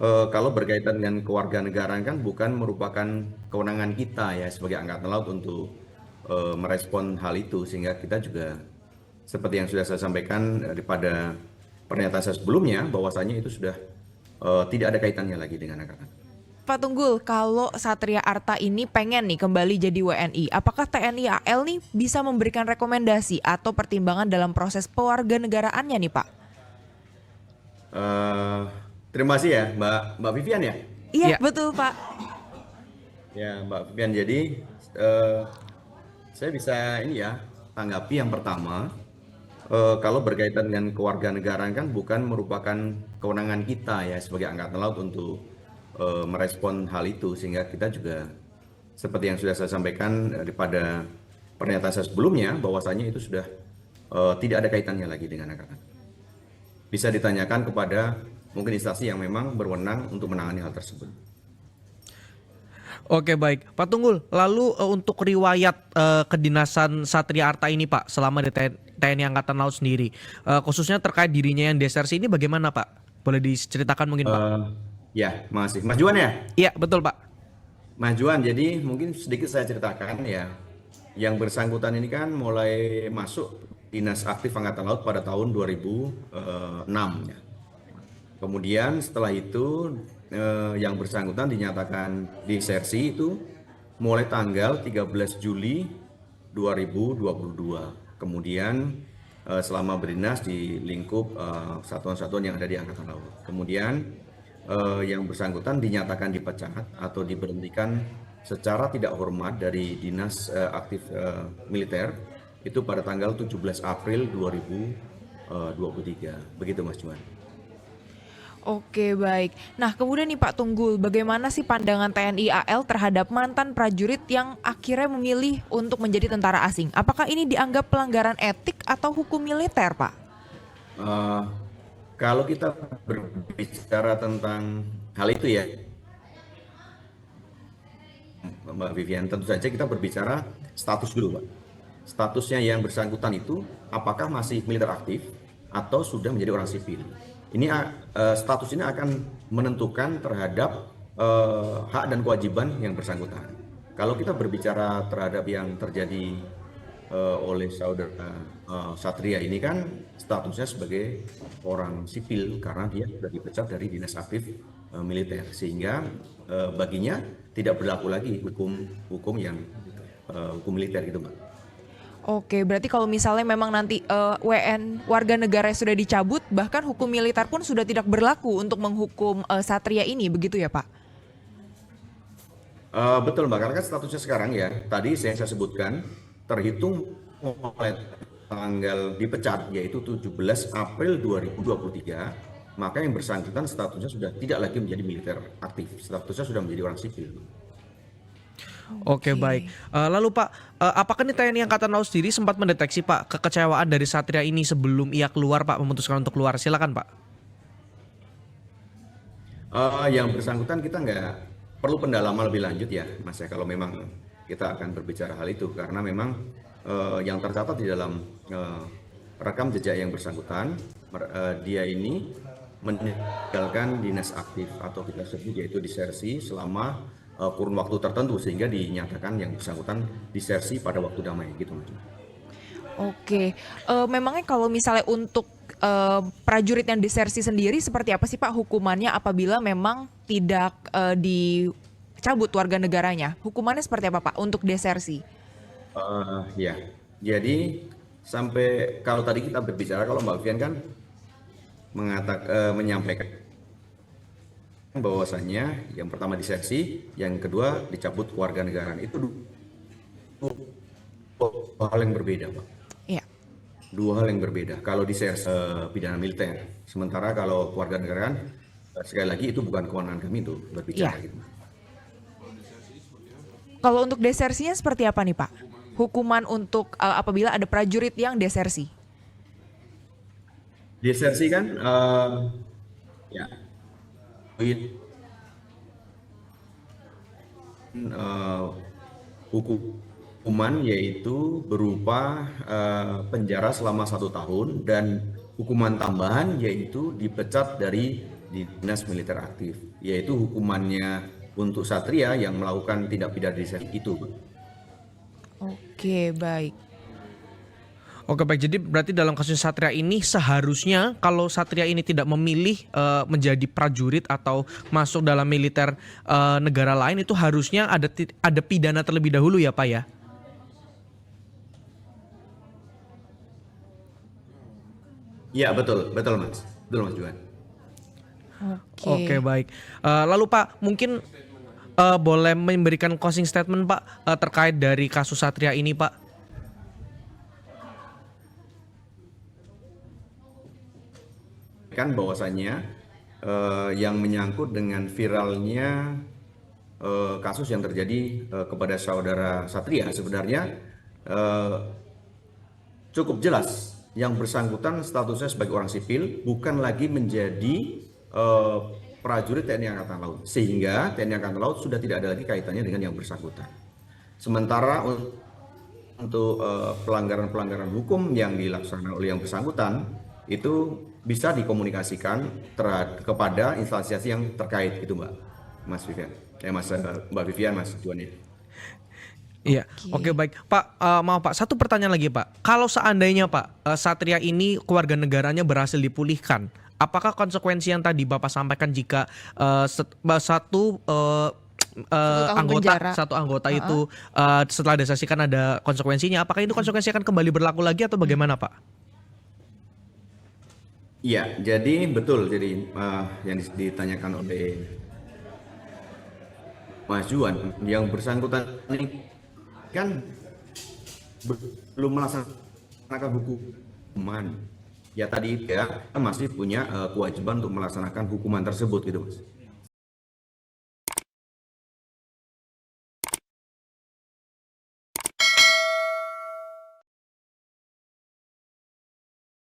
Kalau berkaitan dengan kewarganegaraan kan bukan merupakan kewenangan kita ya sebagai Angkatan Laut untuk merespon hal itu, sehingga kita juga seperti yang sudah saya sampaikan daripada pernyataan saya sebelumnya bahwasanya itu sudah tidak ada kaitannya lagi dengan Angkatan. Pak Tunggul, kalau Satria Arta ini pengen nih kembali jadi WNI, apakah TNI AL nih bisa memberikan rekomendasi atau pertimbangan dalam proses pewarganegaraannya nih Pak? Eh, Terima kasih ya Mbak Vivian ya. Iya, Iya, betul Pak. Ya Mbak Vivian, jadi eh, saya bisa ini ya tanggapi yang pertama. Kalau berkaitan dengan kewarganegaraan kan bukan merupakan kewenangan kita ya sebagai Angkatan Laut untuk merespon hal itu, sehingga kita juga seperti yang sudah saya sampaikan daripada pernyataan saya sebelumnya bahwasanya itu sudah tidak ada kaitannya lagi dengan Angkatan. Bisa ditanyakan kepada mungkin instansi yang memang berwenang untuk menangani hal tersebut. oke baik. Pak Tunggul, lalu untuk riwayat kedinasan Satria Arta ini Pak, selama di TNI Angkatan Laut sendiri, khususnya terkait dirinya yang desersi ini bagaimana Pak? Boleh diceritakan mungkin Pak? Eh, Ya, masih Mas Juan ya. Iya, betul Pak. Mas Juan, jadi mungkin sedikit saya ceritakan ya. Yang bersangkutan ini kan mulai masuk Dinas Aktif Angkatan Laut pada tahun 2006 ya. Kemudian setelah itu yang bersangkutan dinyatakan disersi itu mulai tanggal 13 Juli 2022. Kemudian selama berdinas di lingkup satuan-satuan yang ada di Angkatan Laut. Kemudian yang bersangkutan dinyatakan dipecat atau diberhentikan secara tidak hormat dari Dinas Aktif Militer itu pada tanggal 17 April 2023. Begitu Mas Juan. Oke, baik. Nah, kemudian nih Pak Tunggul, bagaimana sih pandangan TNI AL terhadap mantan prajurit yang akhirnya memilih untuk menjadi tentara asing? Apakah ini dianggap pelanggaran etik atau hukum militer, Pak? Eh, Kalau kita berbicara tentang hal itu ya, Mbak Vivian, tentu saja kita berbicara status dulu, Pak. Statusnya yang bersangkutan itu apakah masih militer aktif atau sudah menjadi orang sipil. Ini status ini akan menentukan terhadap hak dan kewajiban yang bersangkutan. Kalau kita berbicara terhadap yang terjadi oleh saudara Satria ini kan statusnya sebagai orang sipil karena dia sudah dipecat dari dinas aktif militer, sehingga baginya tidak berlaku lagi hukum yang hukum militer gitu Mbak. Oke, berarti kalau misalnya memang nanti warga negara sudah dicabut, bahkan hukum militer pun sudah tidak berlaku untuk menghukum Satria ini, begitu ya Pak? Betul Mbak, karena kan statusnya sekarang ya, tadi saya sebutkan terhitung mulai tanggal dipecat yaitu 17 April 2023, maka yang bersangkutan statusnya sudah tidak lagi menjadi militer aktif, statusnya sudah menjadi orang sipil. Oke baik. Lalu Pak, apakah nih TNI Angkatan Laut sendiri sempat mendeteksi Pak kekecewaan dari Satria ini sebelum ia keluar Pak, memutuskan untuk keluar? Silakan Pak. Yang bersangkutan kita nggak perlu pendalaman lebih lanjut ya Mas ya, kalau memang kita akan berbicara hal itu, karena memang yang tercatat di dalam rekam jejak yang bersangkutan, dia ini meninggalkan dinas aktif atau kita sebut yaitu disersi selama kurun waktu tertentu, sehingga dinyatakan yang bersangkutan disersi pada waktu damai gitu Mas. Oke, memangnya kalau misalnya untuk prajurit yang disersi sendiri seperti apa sih Pak hukumannya apabila memang tidak dicabut warga negaranya? Hukumannya seperti apa Pak untuk desersi? Ya, jadi sampai kalau tadi kita berbicara, kalau Mbak Vivian kan menyampaikan bahwasannya yang pertama disersi, yang kedua dicabut kewarganegaraan, itu dua hal yang berbeda, Pak. Iya. Dua hal yang berbeda. Kalau disersi pidana militer, sementara kalau kewarganegaraan sekali lagi itu bukan kewenangan kami itu berbicara Iya. gitu. Kalau untuk desersinya seperti apa nih Pak? Hukuman untuk apabila ada prajurit yang desersi? Disersi kan ya hukuman yaitu berupa penjara selama 1 tahun dan hukuman tambahan yaitu dipecat dari dinas militer aktif, yaitu hukumannya untuk satria yang melakukan tindak pidana desersi itu. Oke, baik. Oke baik, jadi berarti dalam kasus Satria ini seharusnya kalau Satria ini tidak memilih menjadi prajurit atau masuk dalam militer negara lain itu harusnya ada pidana terlebih dahulu ya Pak ya? Iya betul, betul Mas Juan. Oke. Oke baik. Lalu Pak mungkin boleh memberikan closing statement Pak terkait dari kasus Satria ini Pak? Kan bahwasannya yang menyangkut dengan viralnya kasus yang terjadi kepada saudara Satria sebenarnya cukup jelas yang bersangkutan statusnya sebagai orang sipil, bukan lagi menjadi prajurit TNI Angkatan Laut, sehingga TNI Angkatan Laut sudah tidak ada lagi kaitannya dengan yang bersangkutan. Sementara untuk pelanggaran-pelanggaran hukum yang dilaksanakan oleh yang bersangkutan itu bisa dikomunikasikan kepada instansi yang terkait gitu Mas Vivian, Mbak Vivian, Mas Juan ya. Iya, oke baik Pak. Maaf Pak, satu pertanyaan lagi Pak. Kalau seandainya Pak Satria ini keluarga negaranya berhasil dipulihkan, apakah konsekuensi yang tadi Bapak sampaikan jika satu tahun penjara. satu anggota itu setelah disaksikan ada konsekuensinya, apakah itu konsekuensi akan kembali berlaku lagi atau bagaimana Pak? Iya, jadi betul. Jadi yang ditanyakan oleh Mas Juan, yang bersangkutan ini kan belum melaksanakan hukuman. Ya tadi ya masih punya kewajiban untuk melaksanakan hukuman tersebut gitu Mas.